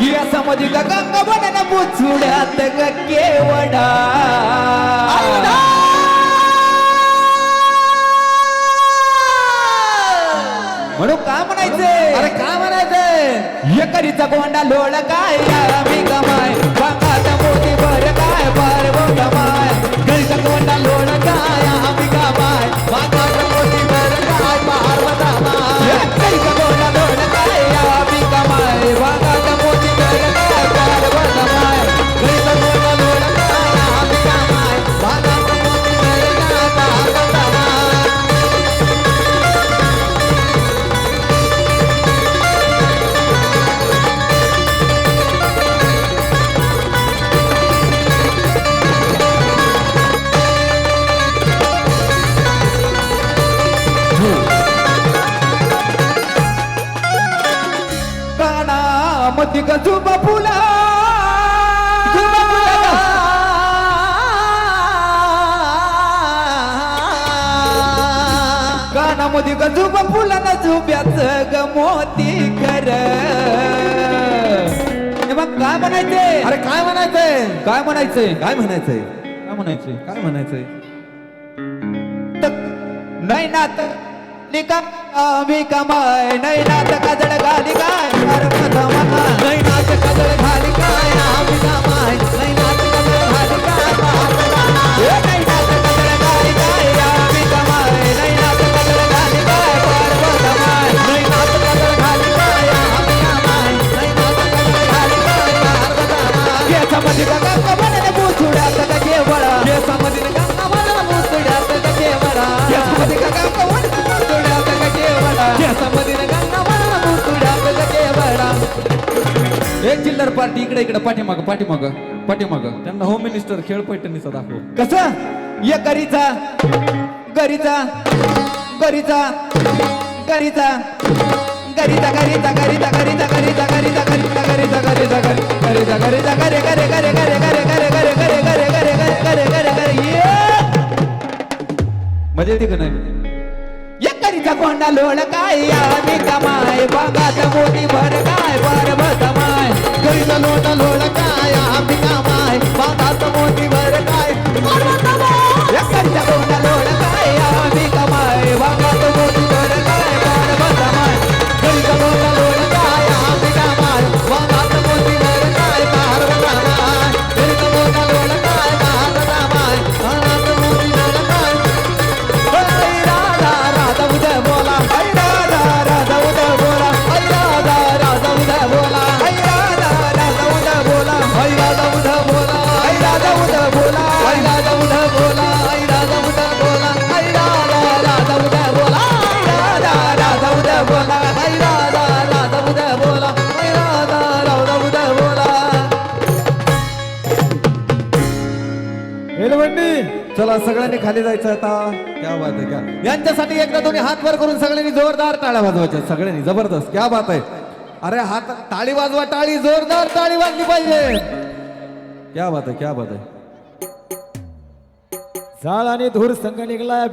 या समधी का गंगा बनना बुचुड्यात ग केवडा म्हणून काय म्हणायचंय अरे काय म्हणायचंय एकरीचा गोंडा लोळ काय मी कमाय बागात मोती भर काय भर कमाय घरीचा गोंडा लोळ काय आम्ही कमाय बागात मोती भर काय पार्वतमाय घरीचा गोंडा लोळ काय आम्ही कमाय बागात मोती भर काय पार्वतमाय घरीचा गोंडा लोळ काय आम्ही कमाय बागात मोती भर काय पार्वतमाय मती का झुबा फुला कानामध्ये का झुबा फुला ना झुब्याच ग मोती कर मग काय म्हणायचंय अरे काय म्हणायचंय काय म्हणायचंय काय म्हणायचंय काय म्हणायचंय काय म्हणायचंय नाही नात निका आम्ही कमाय नाही नात काजळ घाली काय नाही नात काजळ घाली काय आम्ही कमाय नाही नात काजळ घाली काय नाही नात काजळ घाली काय आम्ही कमाय नाही नात काजळ घाली काय पार्वतमाय नाही नात काजळ घाली काय आम्ही कमाय नाही नात काजळ घाली काय पार्वतमाय केसामध्ये गंगा बनने बुचुड्यात ग केवडा केसामध्ये गंगा बनने बुचुड्यात ग केवडा केसामध्ये गंगा बनने बुचुड्यात ग केवडा केसामध्ये गंगा बनने बुचुड्यात ग केवडा एक चिल्लर पार्टी इकडे इकडे पाठीमाग पाठीमाग पाठीमाग त्यांना होम मिनिस्टर खेळ पैठणीचा दाखव कसं ये गरीचा गरीचा गरीचा गरीचा गरीचा गरीचा गरीचा गरीचा गरीचा गरीचा गरीचा गरीचा गरीचा गरीचा गरीचा गरे गरे गरे गरे गरे गरे गरे गरे गरे गरे गरे गरे गरे मजा येते का नाही या करीचा कोंडा लोळ काय आम्ही कमाय बागात मोती भर काय पार्वतमाय करीचा लोटा लोळ काय आम्ही कमाय बागात मोती भर काय पार्वतमाय या करीचा कोंडा लोळ काय आम्ही कमाय बागात मोती भर काय पार्वतमाय करीचा कोंडा लोळ काय आम्ही कमाय बागात मोती भर काय पार्वतमाय करीचा कोंडा लोळ काय पार्वतमाय बागात मोती भर काय राधा उदय बोला राधा उदय बोला राधा उदय बोला राधा उदय बोला राधा उदय बोला राधा उदय बोला राधा उदय बोला राधा उदय बोला राधा उदय बोला राधा उदय बोला राधा उदय बोला राधा उदय बोला हेलवंडी चला सगळ्यांनी खाली जायचं आता क्या बात आहे क्या यांच्यासाठी एकदा तुम्ही हात वर करून सगळ्यांनी जोरदार टाळ्या वाजवायच्या सगळ्यांनी जबरदस्त क्या बात आहे अरे हात टाळी वाजवा टाळी जोरदार टाळी वाजली पाहिजे क्या बात आहे क्या बात आहे झाळ आणि धूर संघ निघला